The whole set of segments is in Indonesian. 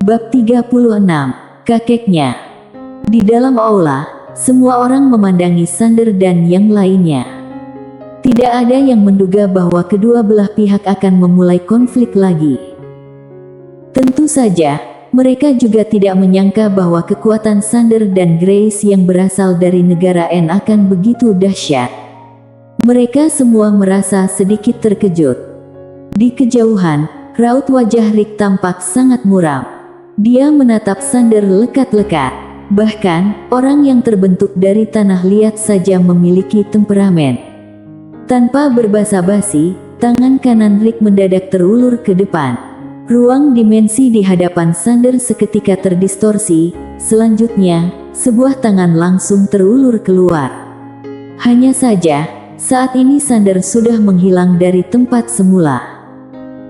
Bab 36. Kakeknya. Di dalam aula, semua orang memandangi Sander dan yang lainnya. Tidak ada yang menduga bahwa kedua belah pihak akan memulai konflik lagi. Tentu saja, mereka juga tidak menyangka bahwa kekuatan Sander dan Grace yang berasal dari negara N akan begitu dahsyat. Mereka semua merasa sedikit terkejut. Di kejauhan, raut wajah Rick tampak sangat muram. Dia menatap Sander lekat-lekat. Bahkan, orang yang terbentuk dari tanah liat saja memiliki temperamen. Tanpa berbasa-basi, tangan kanan Rick mendadak terulur ke depan. Ruang dimensi di hadapan Sander seketika terdistorsi. Selanjutnya, sebuah tangan langsung terulur keluar. Hanya saja, saat ini Sander sudah menghilang dari tempat semula.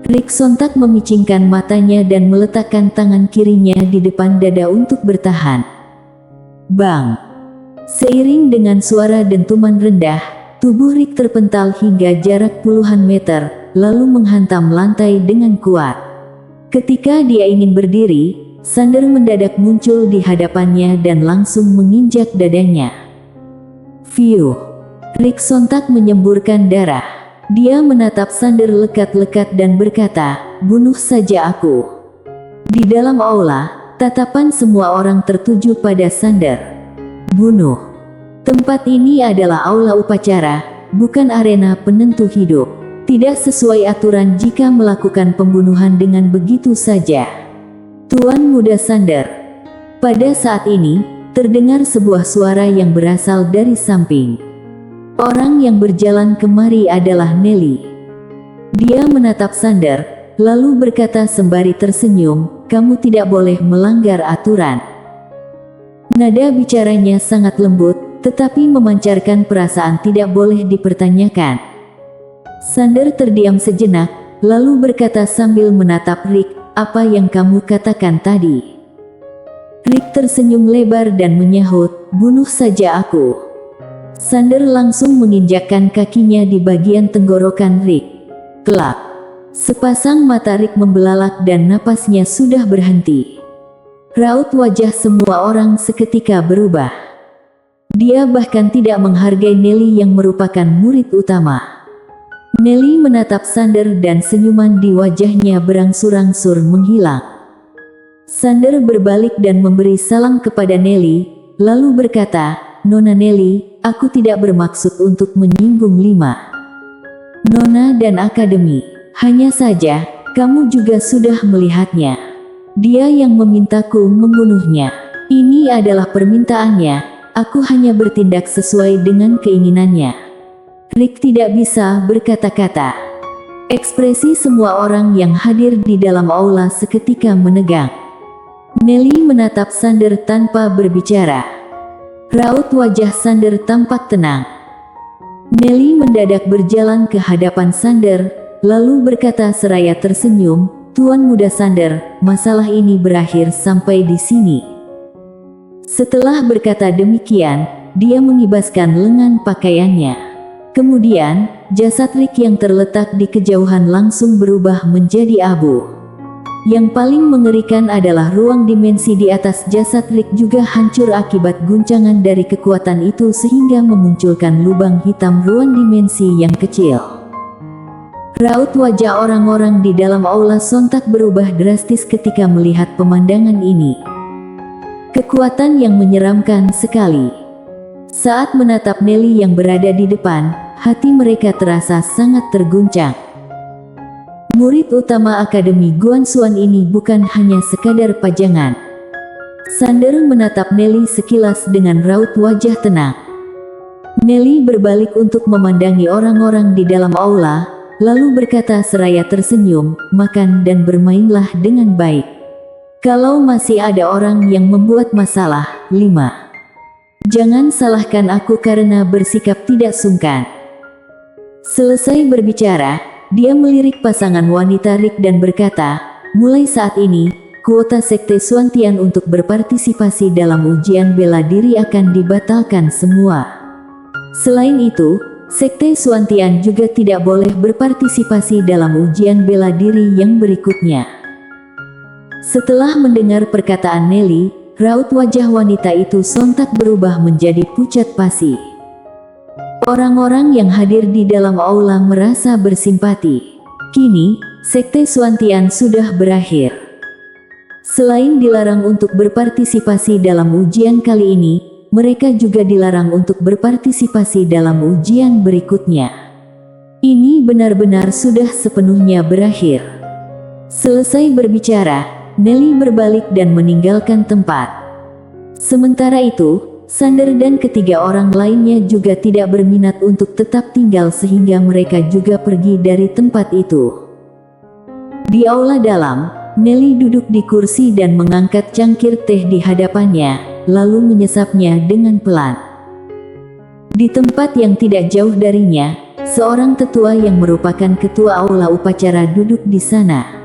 Rick sontak memicingkan matanya dan meletakkan tangan kirinya di depan dada untuk bertahan. Bang! Seiring dengan suara dentuman rendah, tubuh Rick terpental hingga jarak puluhan meter, lalu menghantam lantai dengan kuat. Ketika dia ingin berdiri, Sander mendadak muncul di hadapannya dan langsung menginjak dadanya. Fiuh! Rick sontak menyemburkan darah. Dia menatap Sander lekat-lekat dan berkata, "Bunuh saja aku." Di dalam aula, tatapan semua orang tertuju pada Sander. Bunuh. Tempat ini adalah aula upacara, bukan arena penentu hidup. Tidak sesuai aturan jika melakukan pembunuhan dengan begitu saja. Tuan Muda Sander. Pada saat ini, terdengar sebuah suara yang berasal dari samping. Orang yang berjalan kemari adalah Nelly. Dia menatap Sander, lalu berkata sembari tersenyum, "Kamu tidak boleh melanggar aturan." Nada bicaranya sangat lembut, tetapi memancarkan perasaan tidak boleh dipertanyakan. Sander terdiam sejenak, lalu berkata sambil menatap Rick, "Apa yang kamu katakan tadi?" Rick tersenyum lebar dan menyahut, "Bunuh saja aku." Sander langsung menginjakkan kakinya di bagian tenggorokan Rick. Kelak. Sepasang mata Rick membelalak dan napasnya sudah berhenti. Raut wajah semua orang seketika berubah. Dia bahkan tidak menghargai Nelly yang merupakan murid utama. Nelly menatap Sander dan senyuman di wajahnya berangsur-angsur menghilang. Sander berbalik dan memberi salam kepada Nelly, lalu berkata, "Nona Nelly, aku tidak bermaksud untuk menyinggung Nona dan Akademi. Hanya saja, kamu juga sudah melihatnya. Dia yang memintaku membunuhnya. Ini adalah permintaannya, aku hanya bertindak sesuai dengan keinginannya." Rick tidak bisa berkata-kata. Ekspresi semua orang yang hadir di dalam aula seketika menegang. Nelly menatap Sander tanpa berbicara. Raut wajah Sander tampak tenang. Nelly mendadak berjalan ke hadapan Sander, lalu berkata seraya tersenyum, "Tuan Muda Sander, masalah ini berakhir sampai di sini." Setelah berkata demikian, dia mengibaskan lengan pakaiannya. Kemudian, jasad Rick yang terletak di kejauhan langsung berubah menjadi abu. Yang paling mengerikan adalah ruang dimensi di atas jasad Rick juga hancur akibat guncangan dari kekuatan itu sehingga memunculkan lubang hitam ruang dimensi yang kecil. Raut wajah orang-orang di dalam aula sontak berubah drastis ketika melihat pemandangan ini. Kekuatan yang menyeramkan sekali. Saat menatap Nelly yang berada di depan, hati mereka terasa sangat terguncang. Murid utama Akademi Guanxuan ini bukan hanya sekadar pajangan. Sander menatap Nelly sekilas dengan raut wajah tenang. Nelly berbalik untuk memandangi orang-orang di dalam aula, lalu berkata seraya tersenyum, "Makan dan bermainlah dengan baik. Kalau masih ada orang yang membuat masalah, jangan salahkan aku karena bersikap tidak sungkan." Selesai berbicara, dia melirik pasangan wanita Rick dan berkata, "Mulai saat ini, kuota Sekte Xuantian untuk berpartisipasi dalam ujian bela diri akan dibatalkan semua. Selain itu, Sekte Xuantian juga tidak boleh berpartisipasi dalam ujian bela diri yang berikutnya." Setelah mendengar perkataan Nelly, raut wajah wanita itu sontak berubah menjadi pucat pasi. Orang-orang yang hadir di dalam aula merasa bersimpati. Kini, Sekte Suantian sudah berakhir. Selain dilarang untuk berpartisipasi dalam ujian kali ini, mereka juga dilarang untuk berpartisipasi dalam ujian berikutnya. Ini benar-benar sudah sepenuhnya berakhir. Selesai berbicara, Nelly berbalik dan meninggalkan tempat. Sementara itu, Sander dan ketiga orang lainnya juga tidak berminat untuk tetap tinggal sehingga mereka juga pergi dari tempat itu. Di aula dalam, Nelly duduk di kursi dan mengangkat cangkir teh di hadapannya, lalu menyesapnya dengan pelan. Di tempat yang tidak jauh darinya, seorang tetua yang merupakan ketua aula upacara duduk di sana.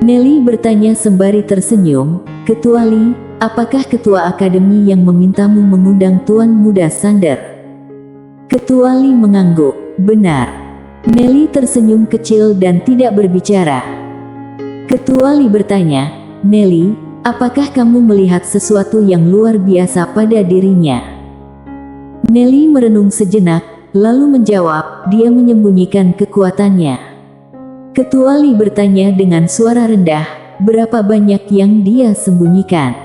Nelly bertanya sembari tersenyum, "Ketua Li, apakah ketua akademi yang memintamu mengundang Tuan Muda Sander?" Ketua Li mengangguk, "Benar." Nelly tersenyum kecil dan tidak berbicara. Ketua Li bertanya, "Nelly, apakah kamu melihat sesuatu yang luar biasa pada dirinya?" Nelly merenung sejenak, lalu menjawab, dia menyembunyikan kekuatannya. Ketua Li bertanya dengan suara rendah, "Berapa banyak yang dia sembunyikan?"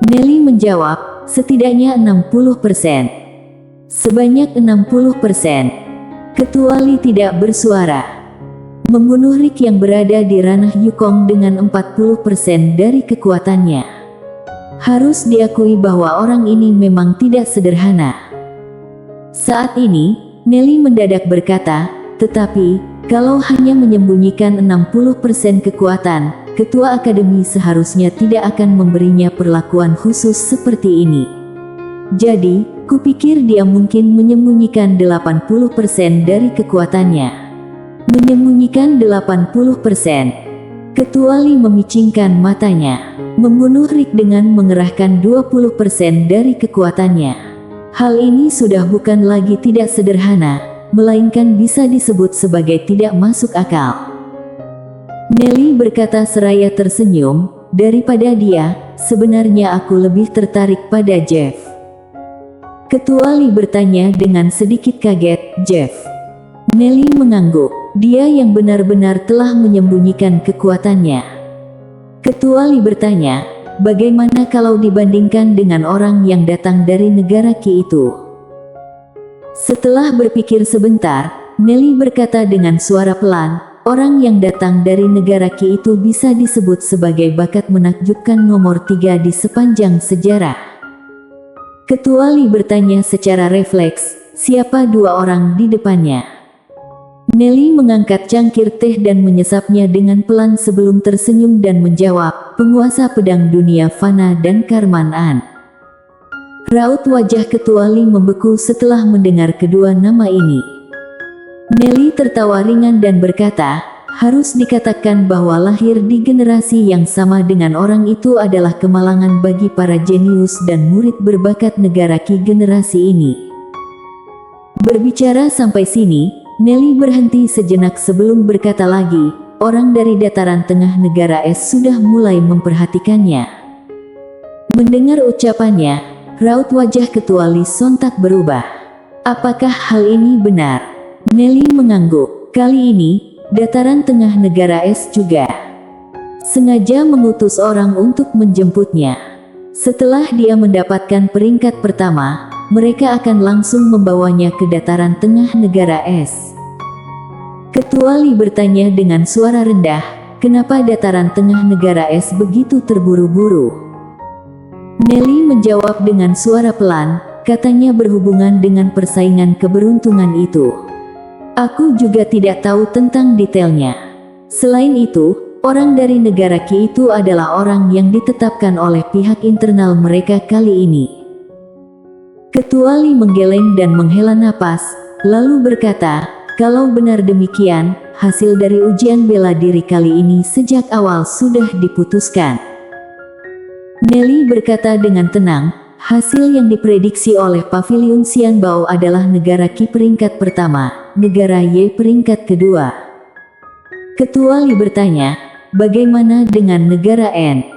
Nelly menjawab, "Setidaknya 60%. Sebanyak 60%. Ketua Li tidak bersuara. Membunuh Rick yang berada di ranah Yukong dengan 40% dari kekuatannya. Harus diakui bahwa orang ini memang tidak sederhana. Saat ini, Nelly mendadak berkata, "Tetapi, kalau hanya menyembunyikan 60% kekuatan, ketua akademi seharusnya tidak akan memberinya perlakuan khusus seperti ini. Jadi, kupikir dia mungkin menyembunyikan 80% dari kekuatannya." Menyembunyikan 80%. Ketua Li memicingkan matanya. Membunuh Rick dengan mengerahkan 20% dari kekuatannya. Hal ini sudah bukan lagi tidak sederhana, melainkan bisa disebut sebagai tidak masuk akal. Nelly berkata seraya tersenyum, "Daripada dia, sebenarnya aku lebih tertarik pada Jeff." Ketua Li bertanya dengan sedikit kaget, "Jeff?" Nelly mengangguk, "Dia yang benar-benar telah menyembunyikan kekuatannya." Ketua Li bertanya, "Bagaimana kalau dibandingkan dengan orang yang datang dari negara Qi itu?" Setelah berpikir sebentar, Nelly berkata dengan suara pelan, "Orang yang datang dari negara Qi itu bisa disebut sebagai bakat menakjubkan nomor 3 di sepanjang sejarah." Ketua Li bertanya secara refleks, "Siapa dua orang di depannya?" Nelly mengangkat cangkir teh dan menyesapnya dengan pelan sebelum tersenyum dan menjawab, "Penguasa pedang dunia Fana dan Karman An." Raut wajah Ketua Li membeku setelah mendengar kedua nama ini. Nelly tertawa ringan dan berkata, "Harus dikatakan bahwa lahir di generasi yang sama dengan orang itu adalah kemalangan bagi para jenius dan murid berbakat negara Qi generasi ini." Berbicara sampai sini, Nelly berhenti sejenak sebelum berkata lagi, "Orang dari dataran tengah negara es sudah mulai memperhatikannya." Mendengar ucapannya, raut wajah Ketua Li sontak berubah. "Apakah hal ini benar?" Nelly mengangguk. "Kali ini, dataran tengah negara es juga sengaja mengutus orang untuk menjemputnya. Setelah dia mendapatkan peringkat pertama, mereka akan langsung membawanya ke dataran tengah negara es." Ketua Li bertanya dengan suara rendah, "Kenapa dataran tengah negara es begitu terburu-buru?" Nelly menjawab dengan suara pelan, katanya berhubungan dengan persaingan keberuntungan itu. "Aku juga tidak tahu tentang detailnya. Selain itu, orang dari negara Qi itu adalah orang yang ditetapkan oleh pihak internal mereka kali ini." Ketua Li menggeleng dan menghela napas, lalu berkata, "Kalau benar demikian, hasil dari ujian bela diri kali ini sejak awal sudah diputuskan." Nelly berkata dengan tenang, "Hasil yang diprediksi oleh Pavilion Xianbao adalah negara Qi peringkat pertama, negara Ye peringkat kedua." Ketua Li bertanya, bagaimana dengan negara N?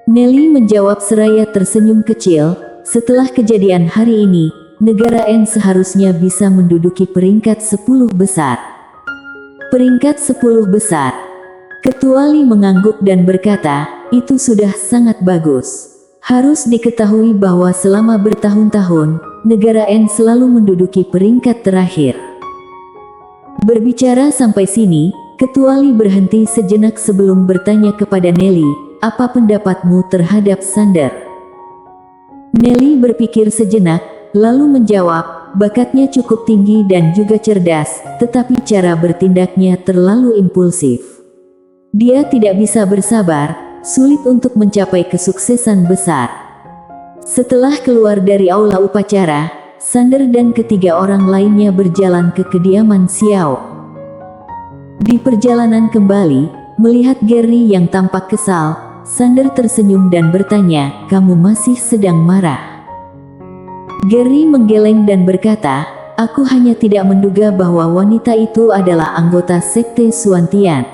Nelly menjawab seraya tersenyum kecil. Setelah kejadian hari ini, negara N seharusnya bisa menduduki peringkat 10 besar. Peringkat 10 besar. Ketua Lee mengangguk dan berkata, itu sudah sangat bagus. Harus diketahui bahwa selama bertahun-tahun, negara N selalu menduduki peringkat terakhir. Berbicara sampai sini, Ketua Lee berhenti sejenak sebelum bertanya kepada Nelly, apa pendapatmu terhadap Sander? Nelly berpikir sejenak, lalu menjawab, bakatnya cukup tinggi dan juga cerdas, tetapi cara bertindaknya terlalu impulsif. Dia tidak bisa bersabar, sulit untuk mencapai kesuksesan besar. Setelah keluar dari aula upacara, Sander dan ketiga orang lainnya berjalan ke kediaman Xiao. Di perjalanan kembali, melihat Gary yang tampak kesal, Sander tersenyum dan bertanya, kamu masih sedang marah? Gary menggeleng dan berkata, aku hanya tidak menduga bahwa wanita itu adalah anggota sekte Suantian.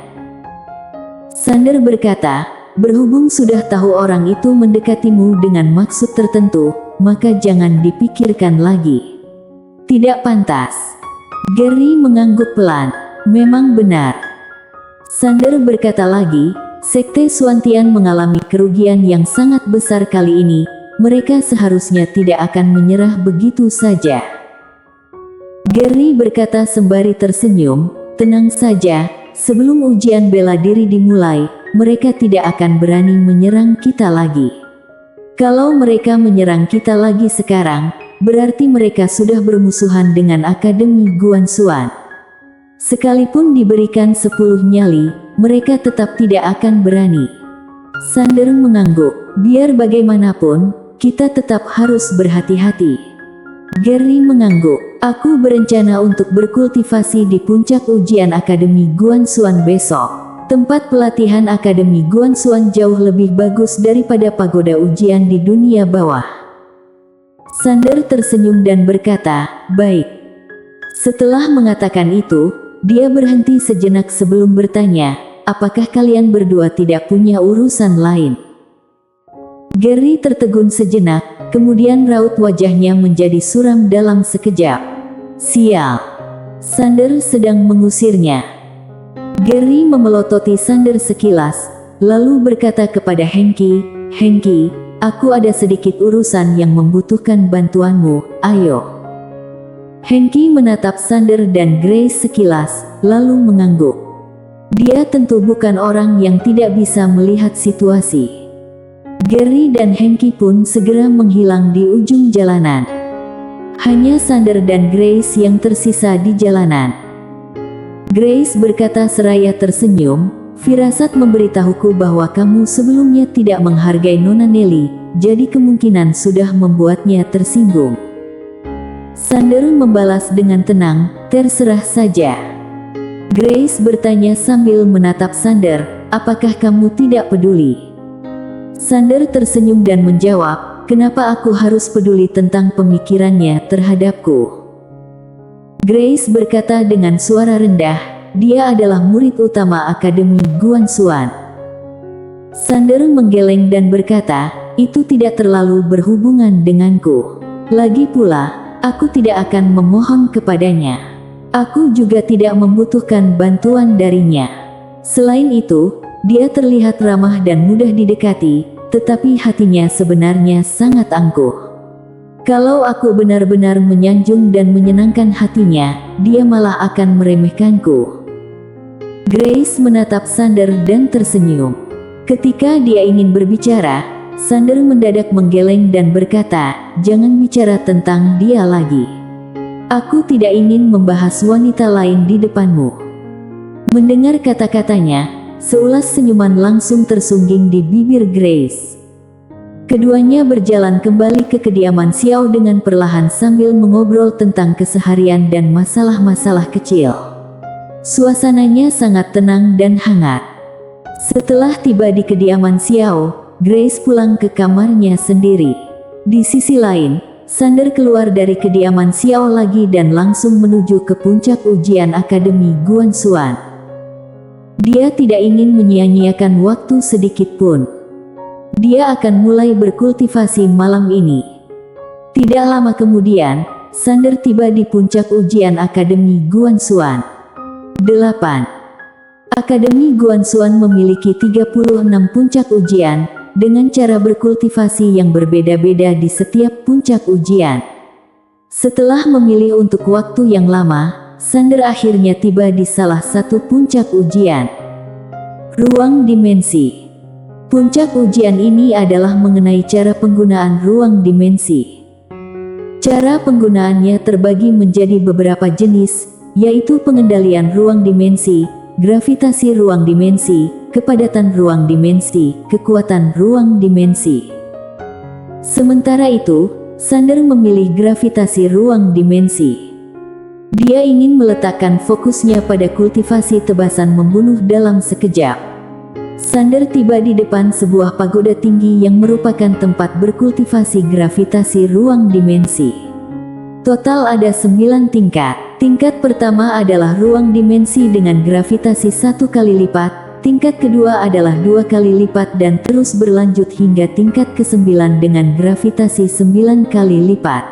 Sander berkata, berhubung sudah tahu orang itu mendekatimu dengan maksud tertentu, maka jangan dipikirkan lagi. Tidak pantas. Gary mengangguk pelan, memang benar. Sander berkata lagi, sekte Suantian mengalami kerugian yang sangat besar kali ini, mereka seharusnya tidak akan menyerah begitu saja. Gary berkata sembari tersenyum, tenang saja, sebelum ujian bela diri dimulai, mereka tidak akan berani menyerang kita lagi. Kalau mereka menyerang kita lagi sekarang, berarti mereka sudah bermusuhan dengan Akademi Guanxuan. Sekalipun diberikan 10 nyali, mereka tetap tidak akan berani. Sander mengangguk, biar bagaimanapun, kita tetap harus berhati-hati. Gary mengangguk, aku berencana untuk berkultivasi di puncak ujian Akademi Guanxuan besok. Tempat pelatihan Akademi Guanxuan jauh lebih bagus daripada pagoda ujian di dunia bawah. Sander tersenyum dan berkata, baik. Setelah mengatakan itu, dia berhenti sejenak sebelum bertanya, apakah kalian berdua tidak punya urusan lain? Gary tertegun sejenak, kemudian raut wajahnya menjadi suram dalam sekejap. Sial. Sander sedang mengusirnya. Gary memelototi Sander sekilas, lalu berkata kepada Henki, Henki, aku ada sedikit urusan yang membutuhkan bantuanmu, ayo. Henki menatap Sander dan Grace sekilas, lalu mengangguk. Dia tentu bukan orang yang tidak bisa melihat situasi. Gary dan Henki pun segera menghilang di ujung jalanan. Hanya Sander dan Grace yang tersisa di jalanan. Grace berkata seraya tersenyum, firasat memberitahuku bahwa kamu sebelumnya tidak menghargai Nona Nelly, jadi kemungkinan sudah membuatnya tersinggung. Sander membalas dengan tenang, terserah saja. Grace bertanya sambil menatap Sander, apakah kamu tidak peduli? Sander tersenyum dan menjawab, kenapa aku harus peduli tentang pemikirannya terhadapku? Grace berkata dengan suara rendah, dia adalah murid utama Akademi Guanxuan. Sander menggeleng dan berkata, itu tidak terlalu berhubungan denganku. Lagi pula, aku tidak akan memohon kepadanya. Aku juga tidak membutuhkan bantuan darinya. Selain itu, dia terlihat ramah dan mudah didekati, tetapi hatinya sebenarnya sangat angkuh. Kalau aku benar-benar menyanjung dan menyenangkan hatinya, dia malah akan meremehkanku. Grace menatap Sander dan tersenyum. Ketika dia ingin berbicara, Sander mendadak menggeleng dan berkata, jangan bicara tentang dia lagi. Aku tidak ingin membahas wanita lain di depanmu. Mendengar kata-katanya, seulas senyuman langsung tersungging di bibir Grace. Keduanya berjalan kembali ke kediaman Xiao dengan perlahan sambil mengobrol tentang keseharian dan masalah-masalah kecil. Suasananya sangat tenang dan hangat. Setelah tiba di kediaman Xiao, Grace pulang ke kamarnya sendiri. Di sisi lain, Sander keluar dari kediaman Xiao lagi dan langsung menuju ke puncak ujian Akademi Guanxuan. Dia tidak ingin menyia-nyiakan waktu sedikit pun. Dia akan mulai berkultivasi malam ini. Tidak lama kemudian, Sander tiba di puncak ujian Akademi Guanxuan. 8. Akademi Guanxuan memiliki 36 puncak ujian, dengan cara berkultivasi yang berbeda-beda di setiap puncak ujian. Setelah memilih untuk waktu yang lama, Sander akhirnya tiba di salah satu puncak ujian. Ruang dimensi. Puncak ujian ini adalah mengenai cara penggunaan ruang dimensi. Cara penggunaannya terbagi menjadi beberapa jenis, yaitu pengendalian ruang dimensi, gravitasi ruang dimensi, kepadatan ruang dimensi, kekuatan ruang dimensi. Sementara itu, Sander memilih gravitasi ruang dimensi. Dia ingin meletakkan fokusnya pada kultivasi tebasan membunuh dalam sekejap. Sander tiba di depan sebuah pagoda tinggi yang merupakan tempat berkultivasi gravitasi ruang dimensi. Total ada 9 tingkat. Tingkat pertama adalah ruang dimensi dengan gravitasi 1 kali lipat, tingkat kedua adalah 2 kali lipat dan terus berlanjut hingga tingkat ke-9 dengan gravitasi 9 kali lipat.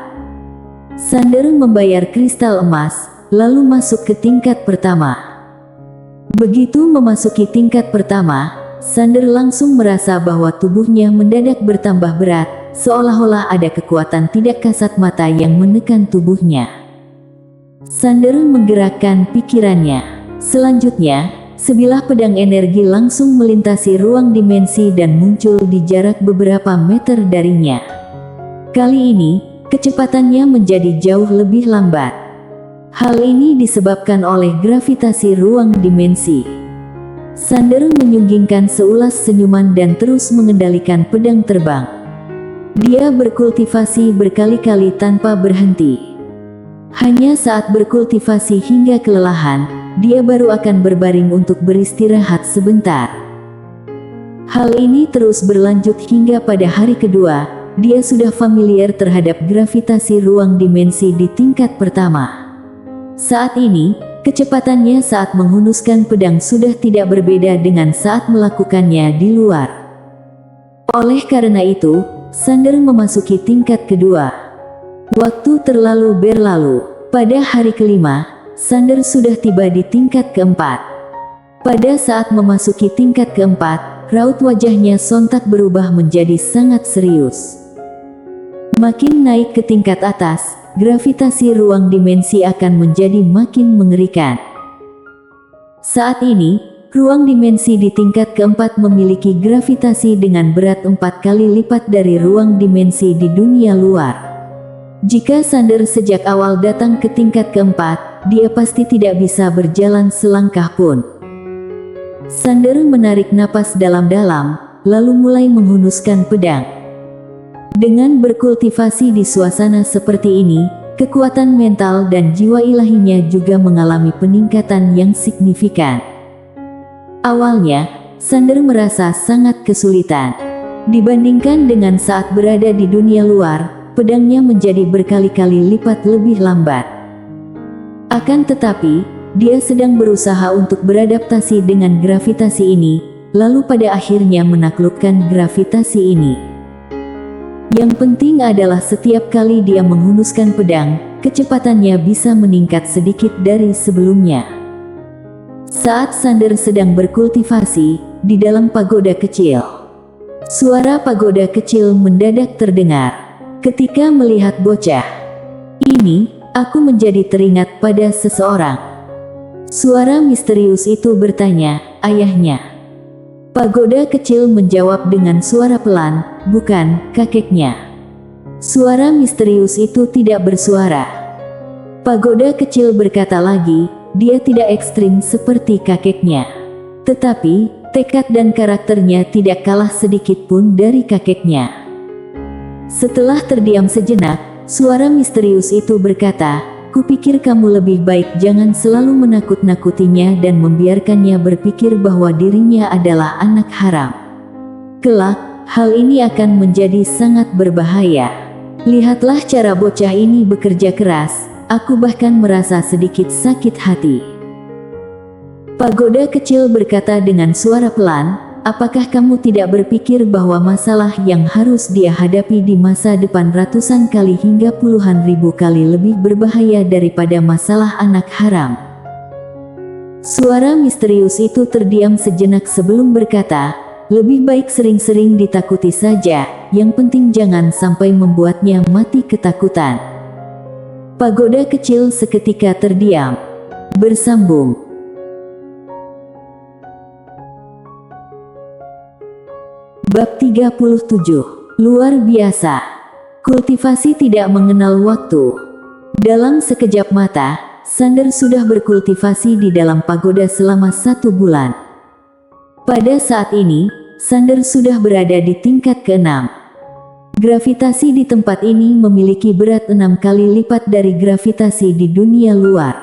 Sander membayar kristal emas, lalu masuk ke tingkat pertama. Begitu memasuki tingkat pertama, Sander langsung merasa bahwa tubuhnya mendadak bertambah berat, seolah-olah ada kekuatan tidak kasat mata yang menekan tubuhnya. Sander menggerakkan pikirannya. Selanjutnya, sebilah pedang energi langsung melintasi ruang dimensi dan muncul di jarak beberapa meter darinya. Kali ini, kecepatannya menjadi jauh lebih lambat. Hal ini disebabkan oleh gravitasi ruang dimensi. Sander menyunggingkan seulas senyuman dan terus mengendalikan pedang terbang. Dia berkultivasi berkali-kali tanpa berhenti. Hanya saat berkultivasi hingga kelelahan, dia baru akan berbaring untuk beristirahat sebentar. Hal ini terus berlanjut hingga pada hari kedua, dia sudah familiar terhadap gravitasi ruang dimensi di tingkat pertama. Saat ini, kecepatannya saat menghunuskan pedang sudah tidak berbeda dengan saat melakukannya di luar. Oleh karena itu, Sander memasuki tingkat kedua. Waktu terlalu berlalu. Pada hari kelima, Sander sudah tiba di tingkat keempat. Pada saat memasuki tingkat keempat, raut wajahnya sontak berubah menjadi sangat serius. Makin naik ke tingkat atas, gravitasi ruang dimensi akan menjadi makin mengerikan. Saat ini, ruang dimensi di tingkat keempat memiliki gravitasi dengan berat 4 kali lipat dari ruang dimensi di dunia luar. Jika Sander sejak awal datang ke tingkat keempat, dia pasti tidak bisa berjalan selangkah pun. Sander menarik napas dalam-dalam, lalu mulai menghunuskan pedang. Dengan berkultivasi di suasana seperti ini, kekuatan mental dan jiwa ilahinya juga mengalami peningkatan yang signifikan. Awalnya, Sander merasa sangat kesulitan. Dibandingkan dengan saat berada di dunia luar, pedangnya menjadi berkali-kali lipat lebih lambat. Akan tetapi, dia sedang berusaha untuk beradaptasi dengan gravitasi ini, lalu pada akhirnya menaklukkan gravitasi ini. Yang penting adalah setiap kali dia menghunuskan pedang, kecepatannya bisa meningkat sedikit dari sebelumnya. Saat Sander sedang berkultivasi, di dalam pagoda kecil, suara pagoda kecil mendadak terdengar. Ketika melihat bocah ini, aku menjadi teringat pada seseorang. Suara misterius itu bertanya, ayahnya. Pagoda kecil menjawab dengan suara pelan, bukan, kakeknya. Suara misterius itu tidak bersuara. Pagoda kecil berkata lagi, dia tidak ekstrim seperti kakeknya. Tetapi, tekad dan karakternya tidak kalah sedikit pun dari kakeknya. Setelah terdiam sejenak, suara misterius itu berkata, kupikir kamu lebih baik jangan selalu menakut-nakutinya dan membiarkannya berpikir bahwa dirinya adalah anak haram. Kelak, hal ini akan menjadi sangat berbahaya. Lihatlah cara bocah ini bekerja keras, aku bahkan merasa sedikit sakit hati. Pagoda kecil berkata dengan suara pelan, apakah kamu tidak berpikir bahwa masalah yang harus dia hadapi di masa depan ratusan kali hingga puluhan ribu kali lebih berbahaya daripada masalah anak haram? Suara misterius itu terdiam sejenak sebelum berkata, lebih baik sering-sering ditakuti saja, yang penting jangan sampai membuatnya mati ketakutan. Pagoda kecil seketika terdiam. Bersambung. Bab 37. Luar biasa. Kultivasi tidak mengenal waktu. Dalam sekejap mata, Sander sudah berkultivasi di dalam pagoda selama 1 bulan. Pada saat ini, Sander sudah berada di tingkat ke-6. Gravitasi di tempat ini memiliki berat 6 kali lipat dari gravitasi di dunia luar.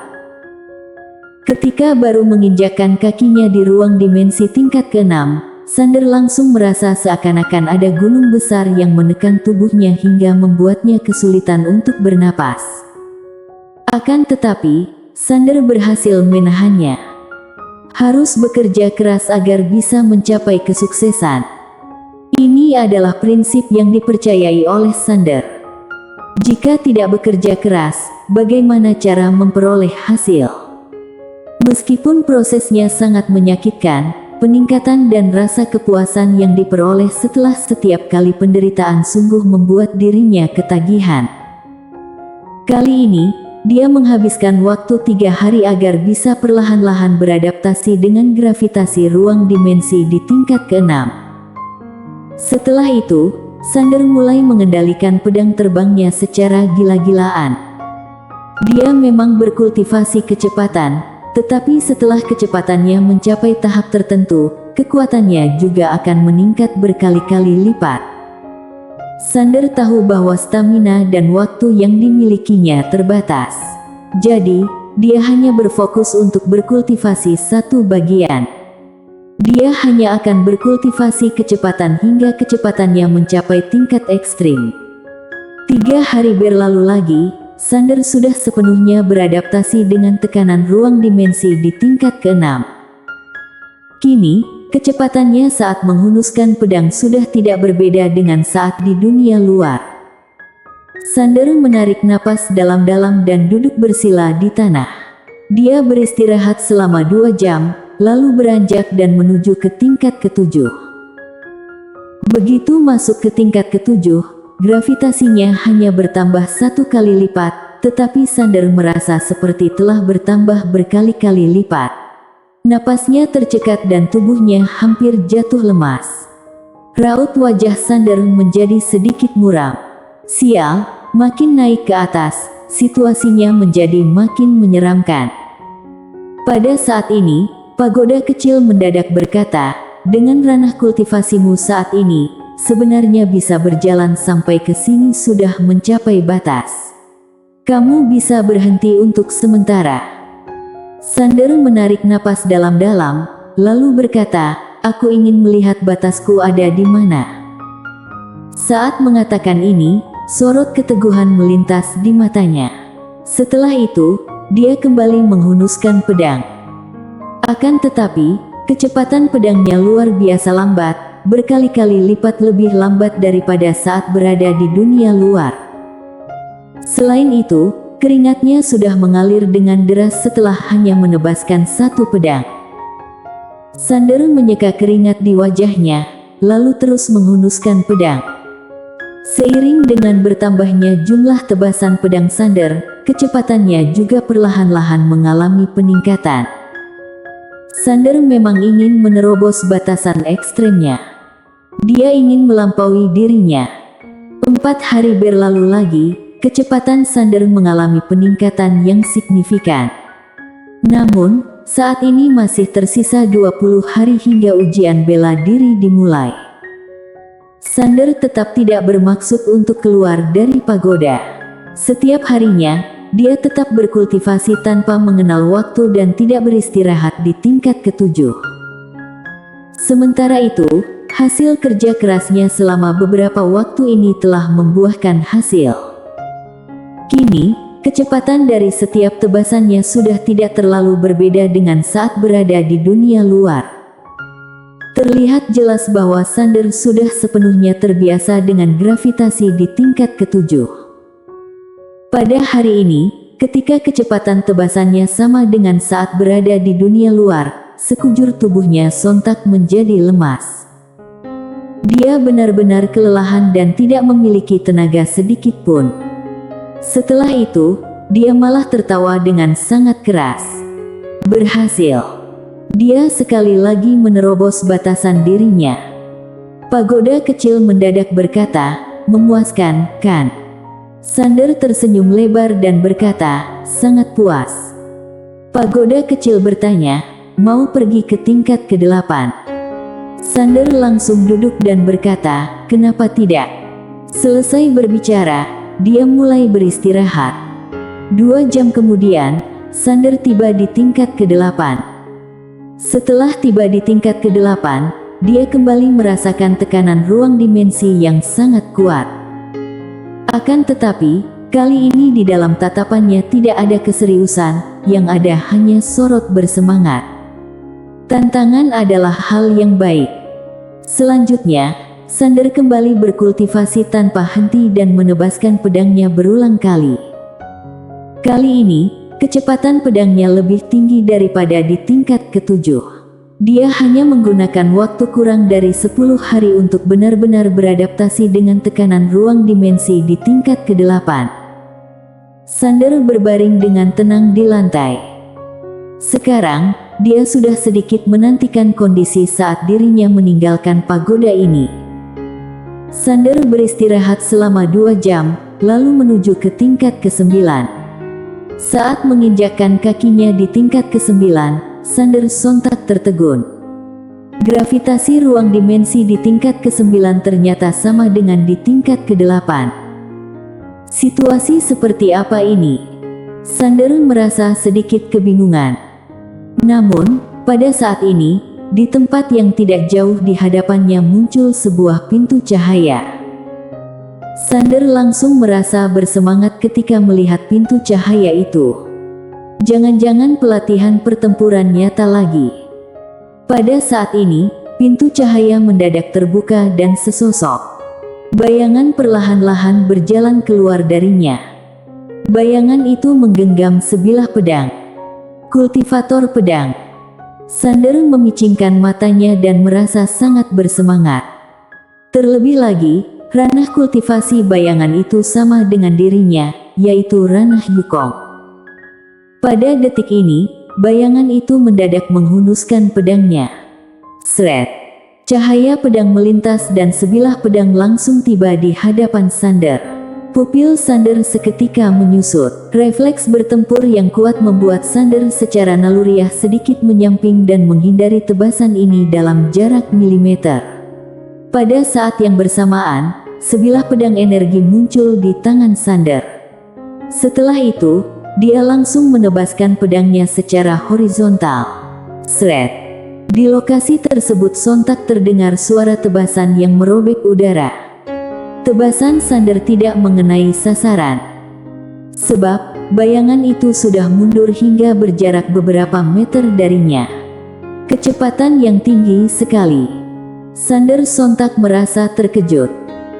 Ketika baru menginjakkan kakinya di ruang dimensi tingkat ke-6, Sander langsung merasa seakan-akan ada gunung besar yang menekan tubuhnya hingga membuatnya kesulitan untuk bernapas. Akan tetapi, Sander berhasil menahannya. Harus bekerja keras agar bisa mencapai kesuksesan. Ini adalah prinsip yang dipercayai oleh Sander. Jika tidak bekerja keras, bagaimana cara memperoleh hasil? Meskipun prosesnya sangat menyakitkan, peningkatan dan rasa kepuasan yang diperoleh setelah setiap kali penderitaan sungguh membuat dirinya ketagihan. Kali ini, dia menghabiskan waktu 3 hari agar bisa perlahan-lahan beradaptasi dengan gravitasi ruang dimensi di tingkat ke-6. Setelah itu, Sander mulai mengendalikan pedang terbangnya secara gila-gilaan. Dia memang berkultivasi kecepatan, tetapi setelah kecepatannya mencapai tahap tertentu, kekuatannya juga akan meningkat berkali-kali lipat. Sander tahu bahwa stamina dan waktu yang dimilikinya terbatas. Jadi, dia hanya berfokus untuk berkultivasi 1 bagian. Dia hanya akan berkultivasi kecepatan hingga kecepatannya mencapai tingkat ekstrim. 3 hari berlalu lagi, Sander sudah sepenuhnya beradaptasi dengan tekanan ruang dimensi di tingkat ke-6. Kini, kecepatannya saat menghunuskan pedang sudah tidak berbeda dengan saat di dunia luar. Sander menarik napas dalam-dalam dan duduk bersila di tanah. Dia beristirahat selama 2 jam, lalu beranjak dan menuju ke tingkat ke-7. Begitu masuk ke tingkat ke-7, gravitasinya hanya bertambah 1 kali lipat, tetapi Sander merasa seperti telah bertambah berkali-kali lipat. Napasnya tercekat dan tubuhnya hampir jatuh lemas. Raut wajah Sander menjadi sedikit muram. Sial, makin naik ke atas, situasinya menjadi makin menyeramkan. Pada saat ini, pagoda kecil mendadak berkata, dengan ranah kultivasimu saat ini, sebenarnya bisa berjalan sampai ke sini sudah mencapai batas. Kamu bisa berhenti untuk sementara. Sander menarik napas dalam-dalam, lalu berkata, aku ingin melihat batasku ada di mana. Saat mengatakan ini, sorot keteguhan melintas di matanya. Setelah itu, dia kembali menghunuskan pedang. Akan tetapi, kecepatan pedangnya luar biasa lambat, berkali-kali lipat lebih lambat daripada saat berada di dunia luar. Selain itu, keringatnya sudah mengalir dengan deras setelah hanya menebaskan 1 pedang. Sander menyeka keringat di wajahnya, lalu terus menghunuskan pedang. Seiring dengan bertambahnya jumlah tebasan pedang Sander, kecepatannya juga perlahan-lahan mengalami peningkatan. Sander memang ingin menerobos batasan ekstremnya. Dia ingin melampaui dirinya. 4 hari berlalu lagi, kecepatan Sander mengalami peningkatan yang signifikan. Namun, saat ini masih tersisa 20 hari hingga ujian bela diri dimulai. Sander tetap tidak bermaksud untuk keluar dari pagoda. Setiap harinya, dia tetap berkultivasi tanpa mengenal waktu dan tidak beristirahat di tingkat ke-7. Sementara itu, hasil kerja kerasnya selama beberapa waktu ini telah membuahkan hasil. Kini, kecepatan dari setiap tebasannya sudah tidak terlalu berbeda dengan saat berada di dunia luar. Terlihat jelas bahwa Sander sudah sepenuhnya terbiasa dengan gravitasi di tingkat ketujuh. Pada hari ini, ketika kecepatan tebasannya sama dengan saat berada di dunia luar, sekujur tubuhnya sontak menjadi lemas. Dia benar-benar kelelahan dan tidak memiliki tenaga sedikit pun. Setelah itu, dia malah tertawa dengan sangat keras. Berhasil. Dia sekali lagi menerobos batasan dirinya. Pagoda kecil mendadak berkata, "Memuaskan, kan?" Sander tersenyum lebar dan berkata, "Sangat puas." Pagoda kecil bertanya, "Mau pergi ke tingkat ke-8?" Sander langsung duduk dan berkata, "Kenapa tidak?" Selesai berbicara, dia mulai beristirahat. 2 jam kemudian, Sander tiba di tingkat ke-8. Setelah tiba di tingkat ke-8, dia kembali merasakan tekanan ruang dimensi yang sangat kuat. Akan tetapi, kali ini di dalam tatapannya tidak ada keseriusan, yang ada hanya sorot bersemangat. Tantangan adalah hal yang baik. Selanjutnya, Sander kembali berkultivasi tanpa henti dan menebaskan pedangnya berulang kali. Kali ini, kecepatan pedangnya lebih tinggi daripada di tingkat ke-7. Dia hanya menggunakan waktu kurang dari 10 hari untuk benar-benar beradaptasi dengan tekanan ruang dimensi di tingkat ke-8. Sander berbaring dengan tenang di lantai. Sekarang, dia sudah sedikit menantikan kondisi saat dirinya meninggalkan pagoda ini. Sander beristirahat selama 2 jam, lalu menuju ke tingkat ke-9. Saat menginjakkan kakinya di tingkat ke-9, Sander sontak tertegun. Gravitasi ruang dimensi di tingkat ke-9 ternyata sama dengan di tingkat ke-8. Situasi seperti apa ini? Sander merasa sedikit kebingungan. Namun, pada saat ini, di tempat yang tidak jauh di hadapannya muncul sebuah pintu cahaya. Sander langsung merasa bersemangat ketika melihat pintu cahaya itu. Jangan-jangan pelatihan pertempuran nyata lagi. Pada saat ini, pintu cahaya mendadak terbuka dan sesosok bayangan perlahan-lahan berjalan keluar darinya. Bayangan itu menggenggam sebilah pedang. Kultivator pedang. Sander memicingkan matanya dan merasa sangat bersemangat. Terlebih lagi, ranah kultivasi bayangan itu sama dengan dirinya, yaitu ranah Yukong. Pada detik ini, bayangan itu mendadak menghunuskan pedangnya. Sret! Cahaya pedang melintas dan sebilah pedang langsung tiba di hadapan Sander. Pupil Sander seketika menyusut. Refleks bertempur yang kuat membuat Sander secara naluriah sedikit menyamping dan menghindari tebasan ini dalam jarak milimeter. Pada saat yang bersamaan, sebilah pedang energi muncul di tangan Sander. Setelah itu, dia langsung menebaskan pedangnya secara horizontal. Sret! Di lokasi tersebut sontak terdengar suara tebasan yang merobek udara. Tebasan Sander tidak mengenai sasaran. Sebab, bayangan itu sudah mundur hingga berjarak beberapa meter darinya. Kecepatan yang tinggi sekali. Sander sontak merasa terkejut.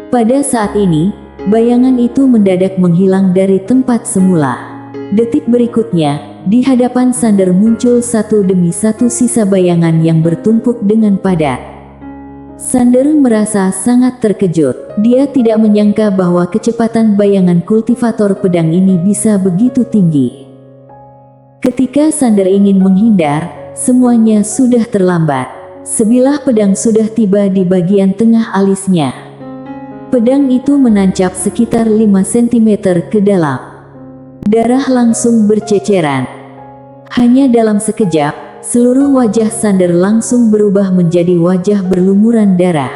Pada saat ini, bayangan itu mendadak menghilang dari tempat semula. Detik berikutnya, di hadapan Sander muncul satu demi satu sisa bayangan yang bertumpuk dengan padat. Sander merasa sangat terkejut. Dia tidak menyangka bahwa kecepatan bayangan kultivator pedang ini bisa begitu tinggi. Ketika Sander ingin menghindar, semuanya sudah terlambat. Sebilah pedang sudah tiba di bagian tengah alisnya. Pedang itu menancap sekitar 5 cm ke dalam. Darah langsung berceceran. Hanya dalam sekejap, seluruh wajah Sander langsung berubah menjadi wajah berlumuran darah.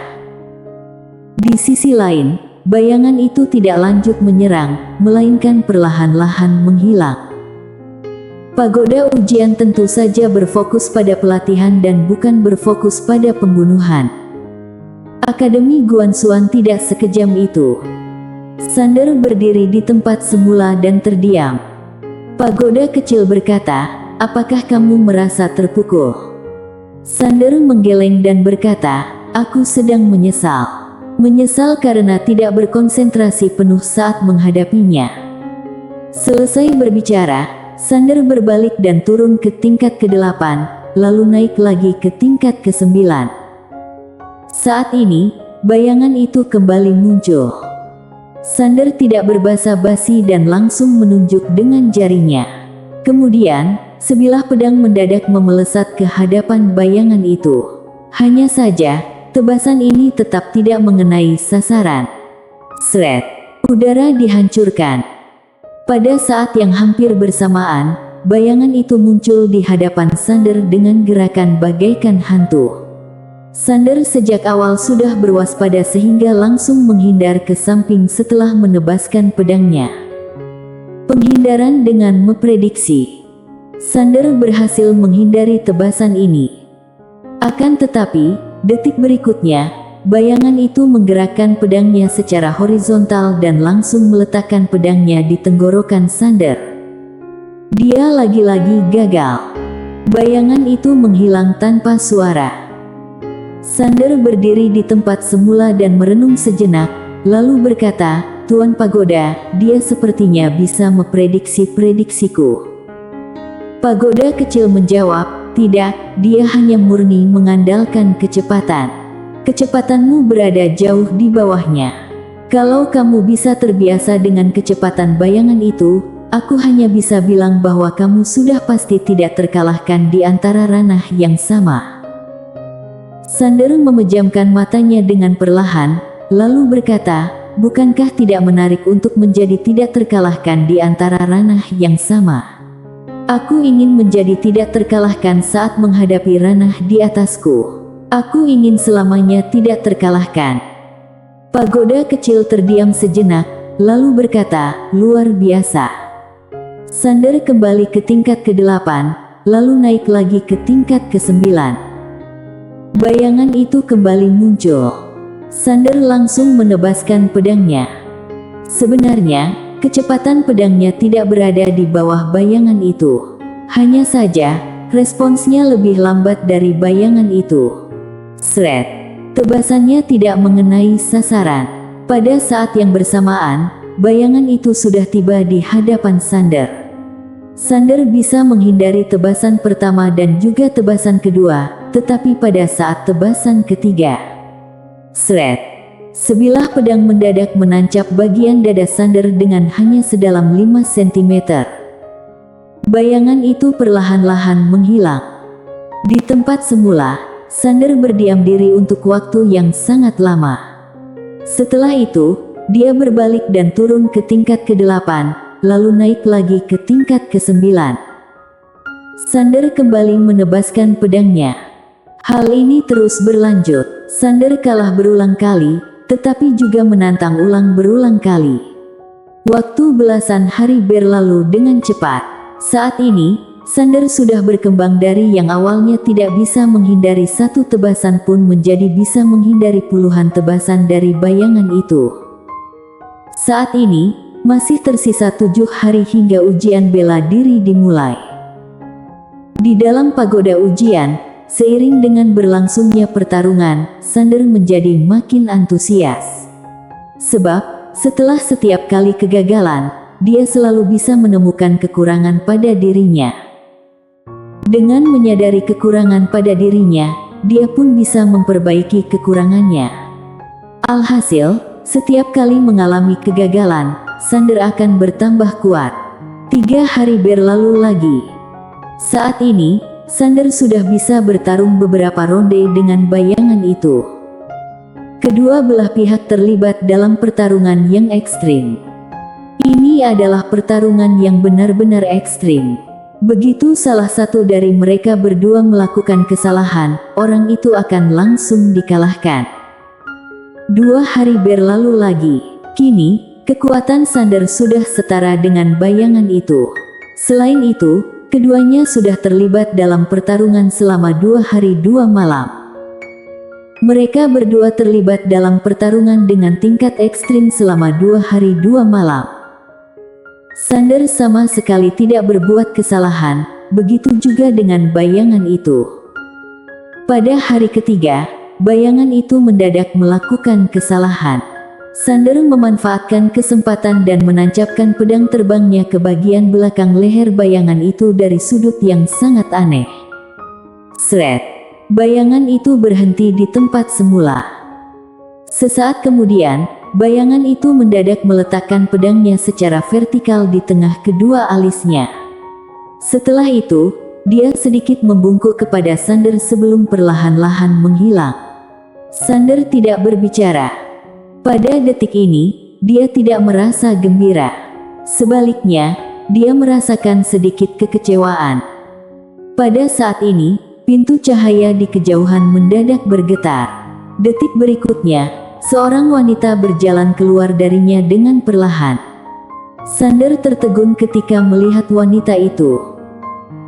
Di sisi lain, bayangan itu tidak lanjut menyerang, melainkan perlahan-lahan menghilang. Pagoda ujian tentu saja berfokus pada pelatihan dan bukan berfokus pada pembunuhan. Akademi Guan Xuan tidak sekejam itu. Sander berdiri di tempat semula dan terdiam. Pagoda kecil berkata, "Apakah kamu merasa terpukul?" Sander menggeleng dan berkata, "Aku sedang menyesal. Menyesal karena tidak berkonsentrasi penuh saat menghadapinya." Selesai berbicara, Sander berbalik dan turun ke tingkat ke-8, lalu naik lagi ke tingkat ke-9. Saat ini, bayangan itu kembali muncul. Sander tidak berbasa-basi dan langsung menunjuk dengan jarinya. Kemudian, sebilah pedang mendadak memelesat ke hadapan bayangan itu. Hanya saja, tebasan ini tetap tidak mengenai sasaran. Sret! Udara dihancurkan. Pada saat yang hampir bersamaan, bayangan itu muncul di hadapan Sander dengan gerakan bagaikan hantu. Sander sejak awal sudah berwaspada sehingga langsung menghindar ke samping setelah menebaskan pedangnya. Penghindaran dengan memprediksi. Sander berhasil menghindari tebasan ini. Akan tetapi, detik berikutnya, bayangan itu menggerakkan pedangnya secara horizontal dan langsung meletakkan pedangnya di tenggorokan Sander. Dia lagi-lagi gagal. Bayangan itu menghilang tanpa suara. Sander berdiri di tempat semula dan merenung sejenak, lalu berkata, "Tuan Pagoda, dia sepertinya bisa memprediksi prediksiku." Pagoda kecil menjawab, "Tidak, dia hanya murni mengandalkan kecepatan. Kecepatanmu berada jauh di bawahnya. Kalau kamu bisa terbiasa dengan kecepatan bayangan itu, aku hanya bisa bilang bahwa kamu sudah pasti tidak terkalahkan di antara ranah yang sama." Sander memejamkan matanya dengan perlahan, lalu berkata, "Bukankah tidak menarik untuk menjadi tidak terkalahkan di antara ranah yang sama? Aku ingin menjadi tidak terkalahkan saat menghadapi ranah di atasku. Aku ingin selamanya tidak terkalahkan." Pagoda kecil terdiam sejenak, lalu berkata, "Luar biasa." Sander kembali ke tingkat ke-8, lalu naik lagi ke tingkat ke-9. Bayangan itu kembali muncul. Sander langsung menebaskan pedangnya. Sebenarnya, kecepatan pedangnya tidak berada di bawah bayangan itu. Hanya saja, responsnya lebih lambat dari bayangan itu. Sret! Tebasannya tidak mengenai sasaran. Pada saat yang bersamaan, bayangan itu sudah tiba di hadapan Sander. Sander bisa menghindari tebasan pertama dan juga tebasan kedua, tetapi pada saat tebasan ketiga, sret! Sebilah pedang mendadak menancap bagian dada Sander dengan hanya sedalam 5 cm. Bayangan itu perlahan-lahan menghilang. Di tempat semula, Sander berdiam diri untuk waktu yang sangat lama. Setelah itu, dia berbalik dan turun ke tingkat ke-8, lalu naik lagi ke tingkat ke-9. Sander kembali menebaskan pedangnya. Hal ini terus berlanjut. Sander kalah berulang kali, tetapi juga menantang ulang berulang kali. Waktu belasan hari berlalu dengan cepat. Saat ini, Sander sudah berkembang dari yang awalnya tidak bisa menghindari satu tebasan pun menjadi bisa menghindari puluhan tebasan dari bayangan itu. Saat ini, masih tersisa 7 hari hingga ujian bela diri dimulai. Di dalam pagoda ujian, seiring dengan berlangsungnya pertarungan, Sander menjadi makin antusias. Sebab, setelah setiap kali kegagalan, dia selalu bisa menemukan kekurangan pada dirinya. Dengan menyadari kekurangan pada dirinya, dia pun bisa memperbaiki kekurangannya. Alhasil, setiap kali mengalami kegagalan, Sander akan bertambah kuat. 3 hari berlalu lagi. Saat ini, Sander sudah bisa bertarung beberapa ronde dengan bayangan itu. Kedua belah pihak terlibat dalam pertarungan yang ekstrim. Ini adalah pertarungan yang benar-benar ekstrim. Begitu salah satu dari mereka berdua melakukan kesalahan, orang itu akan langsung dikalahkan. 2 hari berlalu lagi. Kini, kekuatan Sander sudah setara dengan bayangan itu. Selain itu, keduanya sudah terlibat dalam pertarungan selama 2 hari 2 malam. Mereka berdua terlibat dalam pertarungan dengan tingkat ekstrim selama 2 hari 2 malam. Sander sama sekali tidak berbuat kesalahan, begitu juga dengan bayangan itu. Pada hari ketiga, bayangan itu mendadak melakukan kesalahan. Sander memanfaatkan kesempatan dan menancapkan pedang terbangnya ke bagian belakang leher bayangan itu dari sudut yang sangat aneh. Sret! Bayangan itu berhenti di tempat semula. Sesaat kemudian, bayangan itu mendadak meletakkan pedangnya secara vertikal di tengah kedua alisnya. Setelah itu, dia sedikit membungkuk kepada Sander sebelum perlahan-lahan menghilang. Sander tidak berbicara. Pada detik ini, dia tidak merasa gembira. Sebaliknya, dia merasakan sedikit kekecewaan. Pada saat ini, pintu cahaya di kejauhan mendadak bergetar. Detik berikutnya, seorang wanita berjalan keluar darinya dengan perlahan. Sander tertegun ketika melihat wanita itu.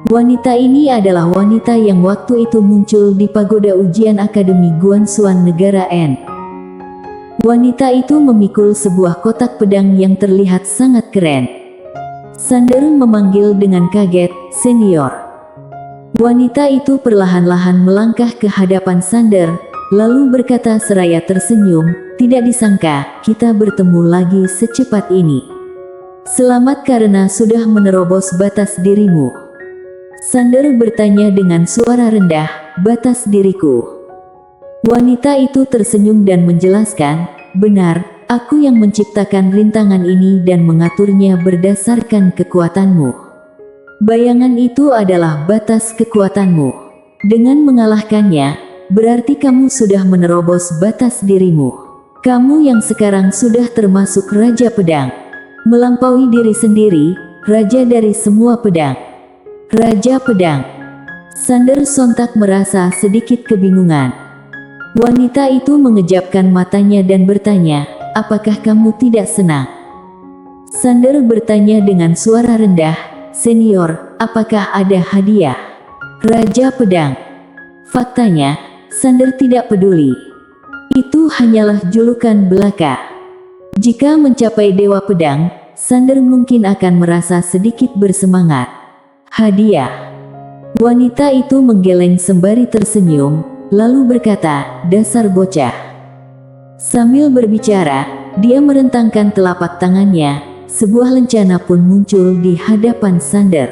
Wanita ini adalah wanita yang waktu itu muncul di pagoda ujian Akademi Guansuan Negara N. Wanita itu memikul sebuah kotak pedang yang terlihat sangat keren. Sander memanggil dengan kaget, "Senior." Wanita itu perlahan-lahan melangkah ke hadapan Sander, lalu berkata seraya tersenyum, "Tidak disangka, kita bertemu lagi secepat ini. Selamat karena sudah menerobos batas dirimu." Sander bertanya dengan suara rendah, "Batas diriku?" Wanita itu tersenyum dan menjelaskan, "Benar, aku yang menciptakan rintangan ini dan mengaturnya berdasarkan kekuatanmu. Bayangan itu adalah batas kekuatanmu. Dengan mengalahkannya, berarti kamu sudah menerobos batas dirimu. Kamu yang sekarang sudah termasuk Raja Pedang. Melampaui diri sendiri, Raja dari semua pedang. Raja Pedang." Sander sontak merasa sedikit kebingungan. Wanita itu mengejapkan matanya dan bertanya, "Apakah kamu tidak senang?" Sander bertanya dengan suara rendah, "Senior, apakah ada hadiah?" Raja Pedang. Faktanya, Sander tidak peduli. Itu hanyalah julukan belaka. Jika mencapai Dewa Pedang, Sander mungkin akan merasa sedikit bersemangat. Hadiah. Wanita itu menggeleng sembari tersenyum, lalu berkata, "Dasar bocah." Sambil berbicara, dia merentangkan telapak tangannya. Sebuah lencana pun muncul di hadapan Sander.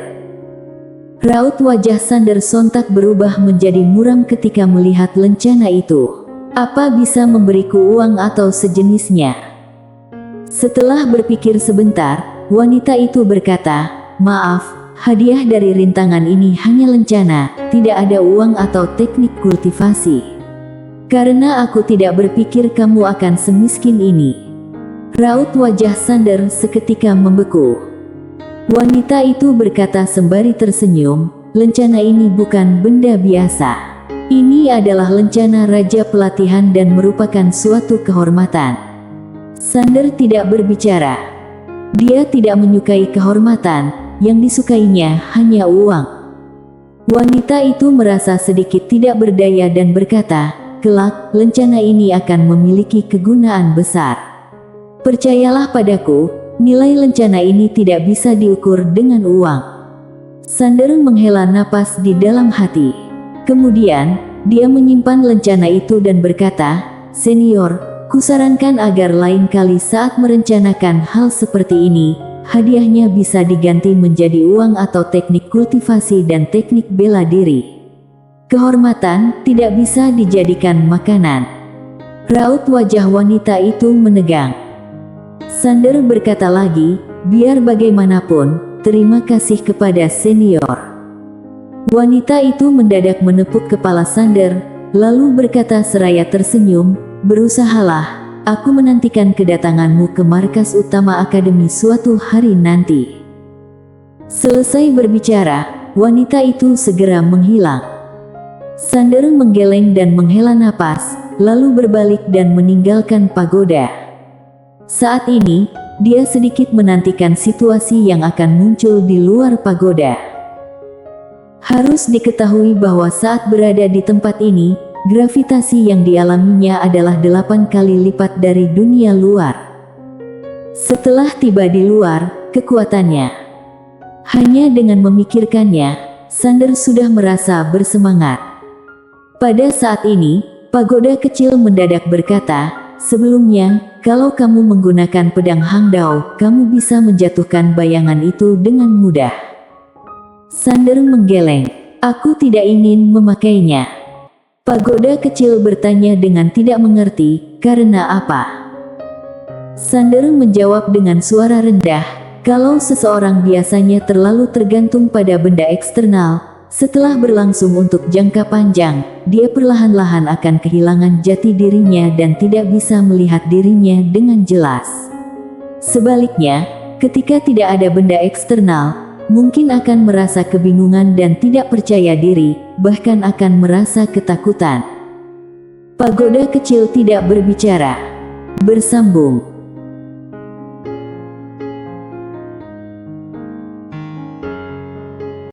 Raut wajah Sander sontak berubah menjadi muram ketika melihat lencana itu. "Apa bisa memberiku uang atau sejenisnya?" Setelah berpikir sebentar, wanita itu berkata, "Maaf, hadiah dari rintangan ini hanya lencana, tidak ada uang atau teknik kultivasi. Karena aku tidak berpikir kamu akan semiskin ini." Raut wajah Sander seketika membeku. Wanita itu berkata sembari tersenyum, "Lencana ini bukan benda biasa. Ini adalah lencana Raja Pelatihan dan merupakan suatu kehormatan." Sander tidak berbicara. Dia tidak menyukai kehormatan, yang disukainya hanya uang. Wanita itu merasa sedikit tidak berdaya dan berkata, "Kelak, lencana ini akan memiliki kegunaan besar. Percayalah padaku, nilai lencana ini tidak bisa diukur dengan uang." Sander menghela napas di dalam hati. Kemudian, dia menyimpan lencana itu dan berkata, "Senior, kusarankan agar lain kali saat merencanakan hal seperti ini, hadiahnya bisa diganti menjadi uang atau teknik kultivasi dan teknik bela diri. Kehormatan tidak bisa dijadikan makanan." Raut wajah wanita itu menegang. Sander berkata lagi, "Biar bagaimanapun, terima kasih kepada senior." Wanita itu mendadak menepuk kepala Sander, lalu berkata seraya tersenyum, "Berusahalah, aku menantikan kedatanganmu ke markas utama Akademi suatu hari nanti." Selesai berbicara, wanita itu segera menghilang. Sander menggeleng dan menghela napas, lalu berbalik dan meninggalkan pagoda. Saat ini, dia sedikit menantikan situasi yang akan muncul di luar pagoda. Harus diketahui bahwa saat berada di tempat ini, gravitasi yang dialaminya adalah 8 kali lipat dari dunia luar. Setelah tiba di luar, kekuatannya. Hanya dengan memikirkannya, Sander sudah merasa bersemangat. Pada saat ini, pagoda kecil mendadak berkata, "Sebelumnya, kalau kamu menggunakan pedang Hangdao, kamu bisa menjatuhkan bayangan itu dengan mudah." Sander menggeleng. "Aku tidak ingin memakainya." Pagoda kecil bertanya dengan tidak mengerti, "Karena apa?" Sander menjawab dengan suara rendah, "Kalau seseorang biasanya terlalu tergantung pada benda eksternal, setelah berlangsung untuk jangka panjang, dia perlahan-lahan akan kehilangan jati dirinya dan tidak bisa melihat dirinya dengan jelas. Sebaliknya, ketika tidak ada benda eksternal, mungkin akan merasa kebingungan dan tidak percaya diri, bahkan akan merasa ketakutan." Pagoda kecil tidak berbicara. Bersambung.